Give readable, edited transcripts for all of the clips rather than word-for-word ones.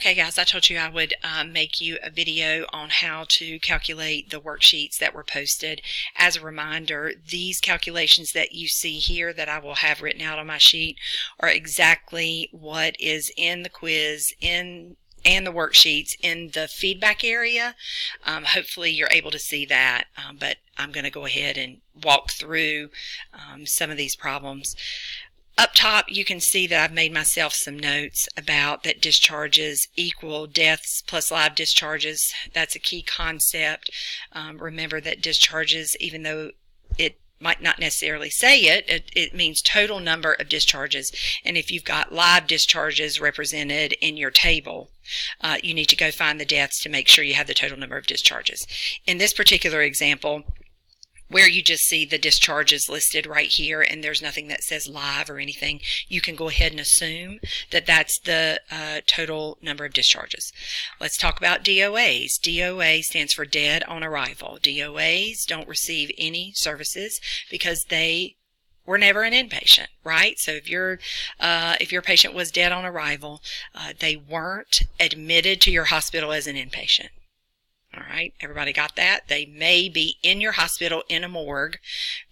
Okay guys, I told you I would make you a video on how to calculate the worksheets that were posted. As a reminder, these calculations that you see here that I will have written out on my sheet are exactly what is in the quiz and the worksheets in the feedback area. Hopefully you're able to see that, but I'm going to go ahead and walk through some of these problems. Up top, you can see that I've made myself some notes about that discharges equal deaths plus live discharges. That's a key concept. Remember that discharges, even though it might not necessarily say it means total number of discharges. And if you've got live discharges represented in your table, you need to go find the deaths to make sure you have the total number of discharges. In this particular example, where you just see the discharges listed right here and there's nothing that says live or anything, you can go ahead and assume that that's the total number of discharges. Let's talk about DOAs. DOA stands for dead on arrival. DOAs don't receive any services because they were never an inpatient, right? So if your patient was dead on arrival, they weren't admitted to your hospital as an inpatient. All right, everybody got that? They may be in your hospital in a morgue,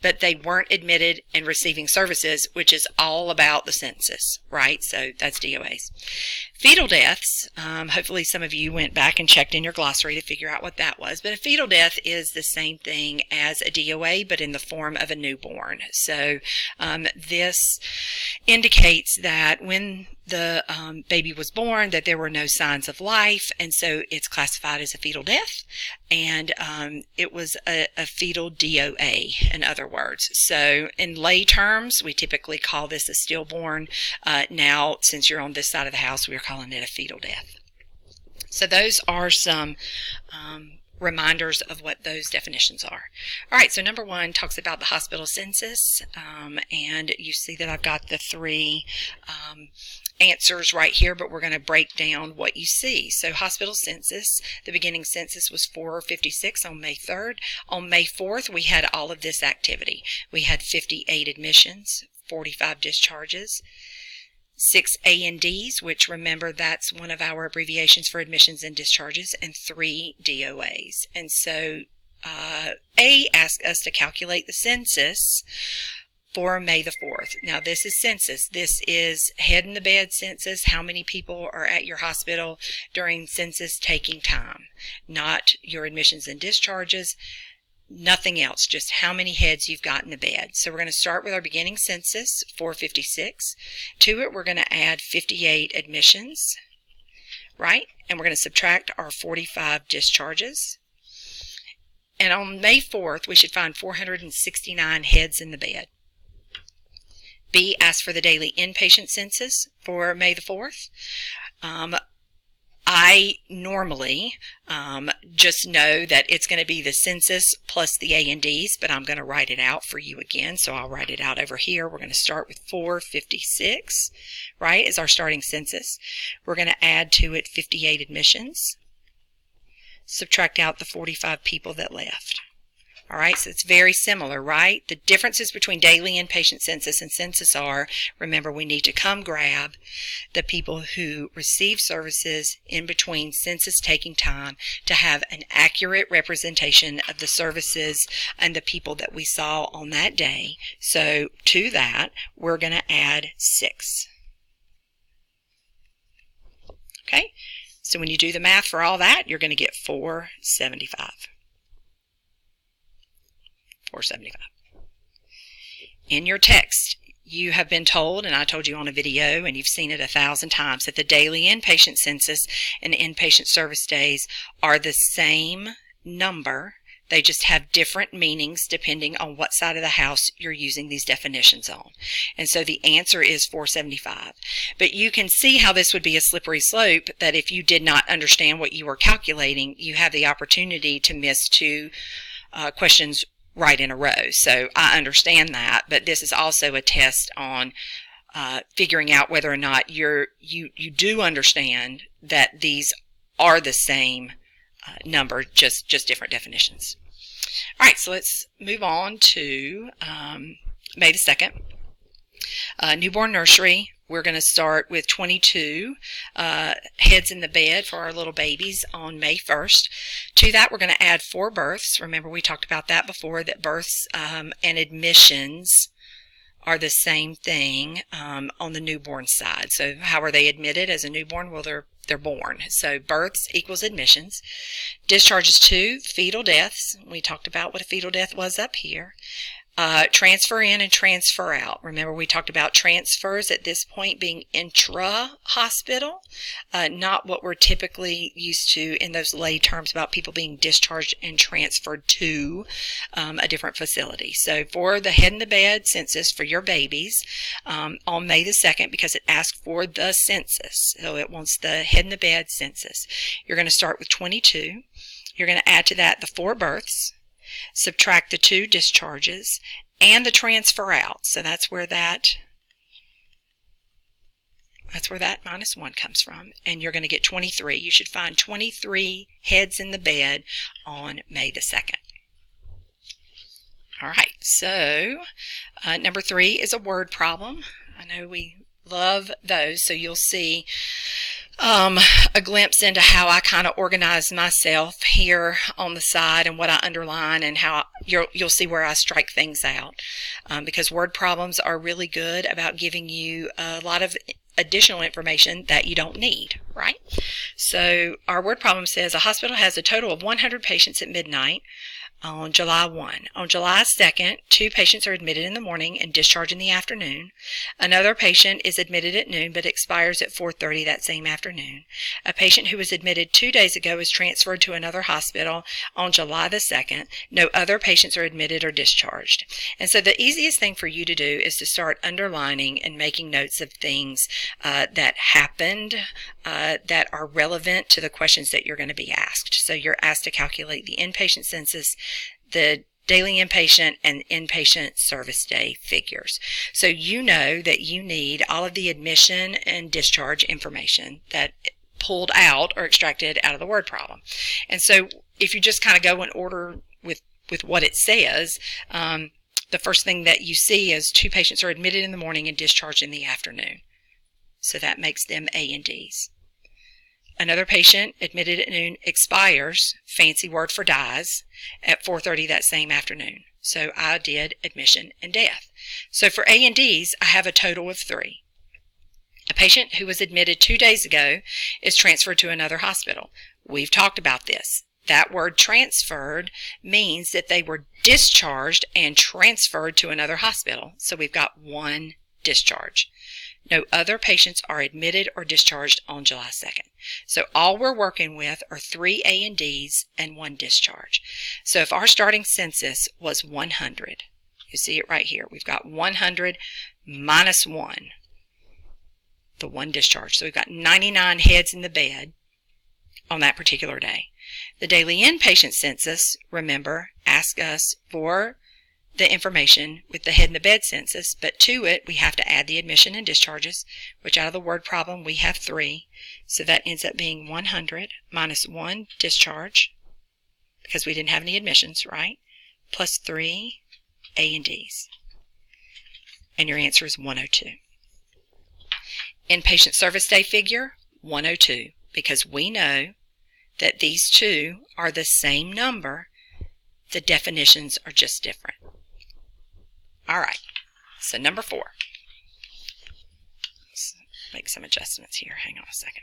but they weren't admitted and receiving services, which is all about the census, right? So that's DOAs. Fetal deaths, hopefully some of you went back and checked in your glossary to figure out what that was, but a fetal death is the same thing as a DOA, but in the form of a newborn. So this indicates that when the baby was born, that there were no signs of life, and so it's classified as a fetal death, and it was a fetal DOA, in other words. So in lay terms, we typically call this a stillborn. Now, since you're on this side of the house, we're calling it a fetal death. So those are some reminders of what those definitions are. All right, so number one talks about the hospital census, and you see that I've got the three answers right here, but we're going to break down what you see. So hospital census, the beginning census was 456 on May 3rd. On May 4th, we had all of this activity. We had 58 admissions, 45 discharges, 6 A&Ds, which remember that's one of our abbreviations for admissions and discharges, and 3 DOAs. And so A asked us to calculate the census for May the 4th. Now this is census. This is head in the bed census, how many people are at your hospital during census taking time, not your admissions and discharges, nothing else, just how many heads you've got in the bed. So we're going to start with our beginning census, 456. To it, we're going to add 58 admissions, right? And we're going to subtract our 45 discharges. And on May 4th, we should find 469 heads in the bed. B asked for the daily inpatient census for May the 4th. I normally just know that it's going to be the census plus the A&Ds, but I'm going to write it out for you again. So I'll write it out over here. We're going to start with 456, right, as our starting census. We're going to add to it 58 admissions, subtract out the 45 people that left. All right, so it's very similar, right? The differences between daily inpatient census and census are, remember, we need to come grab the people who receive services in between census taking time to have an accurate representation of the services and the people that we saw on that day. So to that, we're going to add 6. Okay, so when you do the math for all that, you're going to get 475. 475. In your text, you have been told, and I told you on a video, and you've seen it 1,000 times, that the daily inpatient census and inpatient service days are the same number. They just have different meanings depending on what side of the house you're using these definitions on. And so the answer is 475. But you can see how this would be a slippery slope, that if you did not understand what you were calculating, you have the opportunity to miss 2 questions right in a row. So I understand that, but this is also a test on figuring out whether or not you do understand that these are the same number, just different definitions. All right, so let's move on to May the 2nd. Newborn nursery we're going to start with 22 heads in the bed for our little babies on May 1st. To that, we're going to add 4 births. Remember, we talked about that before, that births and admissions are the same thing on the newborn side. So how are they admitted as a newborn? Well, they're born. So births equals admissions. Discharges 2, fetal deaths. We talked about what a fetal death was up here. Transfer in and transfer out. Remember, we talked about transfers at this point being intra-hospital, not what we're typically used to in those lay terms about people being discharged and transferred to a different facility. So for the head in the bed census for your babies on May the 2nd, because it asks for the census, so it wants the head in the bed census, you're going to start with 22. You're going to add to that the 4 births, subtract the 2 discharges, and the transfer out. So that's where that -1 comes from. And you're going to get 23. You should find 23 heads in the bed on May the 2nd. All right, so number 3 is a word problem. I know we love those, so you'll see a glimpse into how I kind of organize myself here on the side and what I underline, and how you'll see where I strike things out, because word problems are really good about giving you a lot of additional information that you don't need, right? So our word problem says a hospital has a total of 100 patients at midnight on July 1. On July 2nd, 2 patients are admitted in the morning and discharged in the afternoon. Another patient is admitted at noon but expires at 4:30 that same afternoon. A patient who was admitted 2 days ago is transferred to another hospital on July the 2nd. No other patients are admitted or discharged. And so the easiest thing for you to do is to start underlining and making notes of things that happened that are relevant to the questions that you're going to be asked. So you're asked to calculate the inpatient census, the daily inpatient and inpatient service day figures. So you know that you need all of the admission and discharge information that pulled out or extracted out of the word problem. And so if you just kind of go in order with what it says, the first thing that you see is 2 patients are admitted in the morning and discharged in the afternoon. So that makes them A and Ds. Another patient admitted at noon expires, fancy word for dies, at 4:30 that same afternoon. So I did admission and death. So for A and Ds, I have a total of 3. A patient who was admitted 2 days ago is transferred to another hospital. We've talked about this. That word transferred means that they were discharged and transferred to another hospital. So we've got 1 discharge. No other patients are admitted or discharged on July 2nd. So all we're working with are 3 A and Ds and 1 discharge. So if our starting census was 100, you see it right here. We've got 100 minus 1, the 1 discharge. So we've got 99 heads in the bed on that particular day. The daily inpatient census, remember, asks us for the information with the head in the bed census, but to it we have to add the admission and discharges, which out of the word problem we have 3. So that ends up being 100 minus 1 discharge, because we didn't have any admissions, right? Plus 3 A and Ds. And your answer is 102. Inpatient service day figure, 102, because we know that these 2 are the same number. The definitions are just different. All right, so number 4. Let's make some adjustments here. Hang on a second.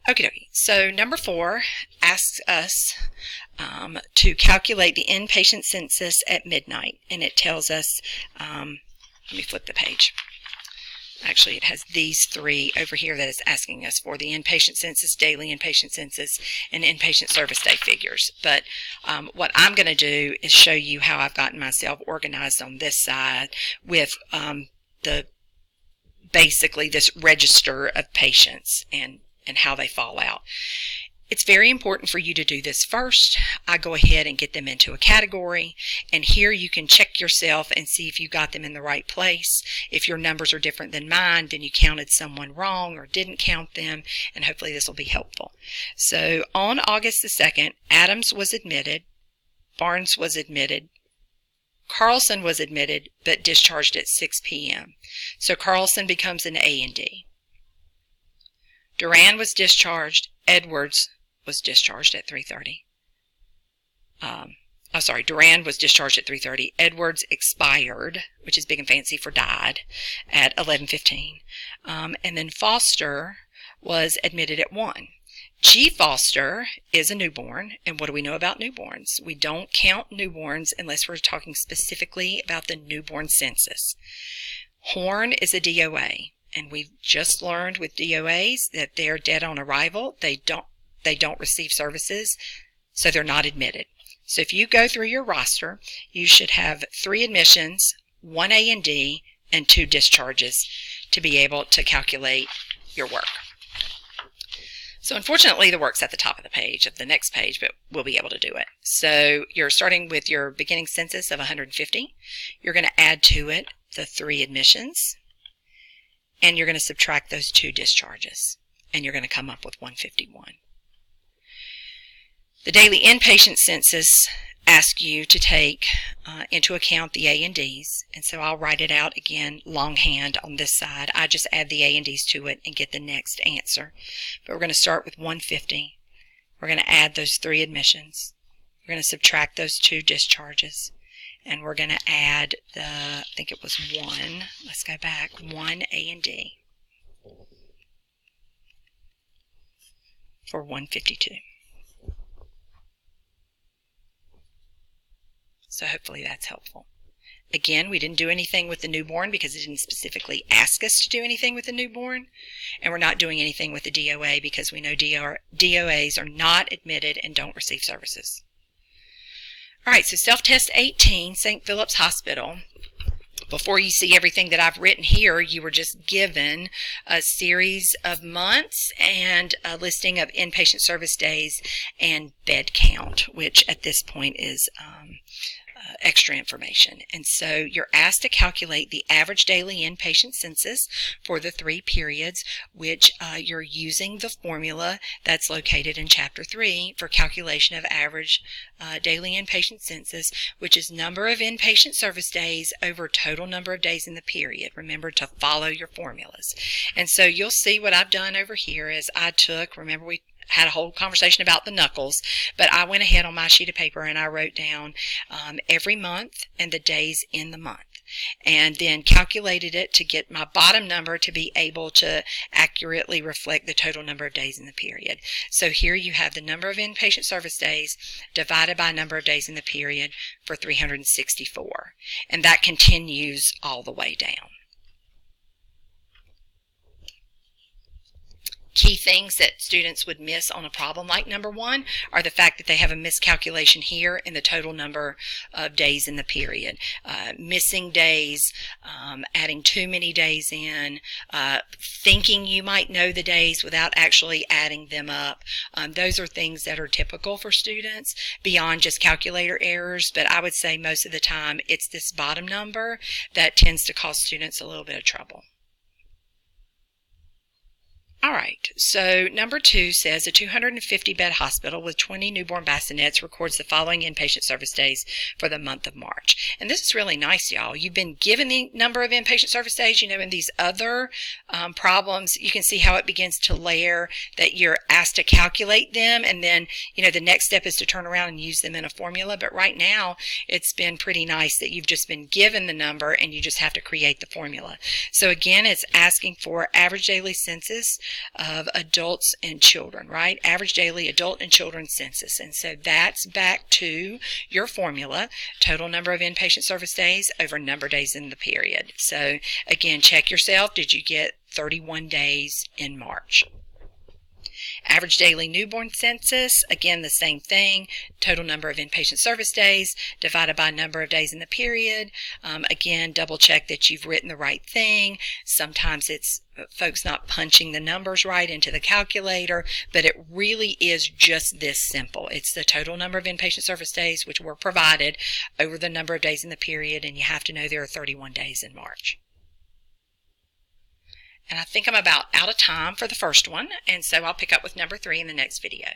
Okie dokie. So number 4 asks us to calculate the inpatient census at midnight. And it tells us, let me flip the page. Actually, it has these 3 over here that it's asking us for: the inpatient census, daily inpatient census, and inpatient service day figures. But what I'm going to do is show you how I've gotten myself organized on this side with basically this register of patients and how they fall out. It's very important for you to do this first. I go ahead and get them into a category, and here you can check yourself and see if you got them in the right place. If your numbers are different than mine, then you counted someone wrong or didn't count them, and hopefully this will be helpful. So on August the 2nd, Adams was admitted, Barnes was admitted, Carlson was admitted but discharged at 6 p.m. So Carlson becomes an A and D. Duran was discharged. Edwards was discharged at 3:30. Duran was discharged at 3:30. Edwards expired, which is big and fancy for died, at 11:15. And then Foster was admitted at 1. G. Foster is a newborn, and what do we know about newborns? We don't count newborns unless we're talking specifically about the newborn census. Horn is a DOA, and we've just learned with DOAs that they're dead on arrival. They don't receive services, so they're not admitted. So if you go through your roster, you should have 3 admissions, 1 A and D, and 2 discharges to be able to calculate your work. So unfortunately, the work's at the top of the page, of the next page, but we'll be able to do it. So you're starting with your beginning census of 150. You're going to add to it the 3 admissions, and you're going to subtract those 2 discharges, and you're going to come up with 151. The daily inpatient census asks you to take into account the A and Ds, and so I'll write it out again longhand on this side. I just add the A and Ds to it and get the next answer. But we're going to start with 150. We're going to add those 3 admissions. We're going to subtract those 2 discharges, and we're going to add the, I think it was 1, let's go back, 1 A and D for 152. So hopefully that's helpful. Again, we didn't do anything with the newborn because it didn't specifically ask us to do anything with the newborn. And we're not doing anything with the DOA because we know DOAs are not admitted and don't receive services. All right, so self-test 18, St. Philip's Hospital. Before you see everything that I've written here, you were just given a series of months and a listing of inpatient service days and bed count, which at this point is extra information. And so you're asked to calculate the average daily inpatient census for the 3 periods, which you're using the formula that's located in Chapter 3 for calculation of average daily inpatient census, which is number of inpatient service days over total number of days in the period. Remember to follow your formulas. And so you'll see what I've done over here is I took, remember we had a whole conversation about the knuckles, but I went ahead on my sheet of paper and I wrote down every month and the days in the month, and then calculated it to get my bottom number to be able to accurately reflect the total number of days in the period. So here you have the number of inpatient service days divided by number of days in the period for 364, and that continues all the way down. Key things that students would miss on a problem like number 1 are the fact that they have a miscalculation here in the total number of days in the period. Missing days, adding too many days in, thinking you might know the days without actually adding them up. Those are things that are typical for students beyond just calculator errors, but I would say most of the time it's this bottom number that tends to cause students a little bit of trouble. All right, so number 2 says a 250-bed hospital with 20 newborn bassinets records the following inpatient service days for the month of March. And this is really nice, y'all. You've been given the number of inpatient service days. You know, in these other problems, you can see how it begins to layer that you're asked to calculate them, and then, you know, the next step is to turn around and use them in a formula. But right now, it's been pretty nice that you've just been given the number and you just have to create the formula. So again, it's asking for average daily census of adults and children, right? Average daily adult and children census. And so that's back to your formula, total number of inpatient service days over number of days in the period. So again, check yourself. Did you get 31 days in March? Average daily newborn census, again the same thing, total number of inpatient service days divided by number of days in the period. Again, double check that you've written the right thing. Sometimes it's folks not punching the numbers right into the calculator, but it really is just this simple. It's the total number of inpatient service days which were provided over the number of days in the period, and you have to know there are 31 days in March. And I think I'm about out of time for the first one, and so I'll pick up with number 3 in the next video.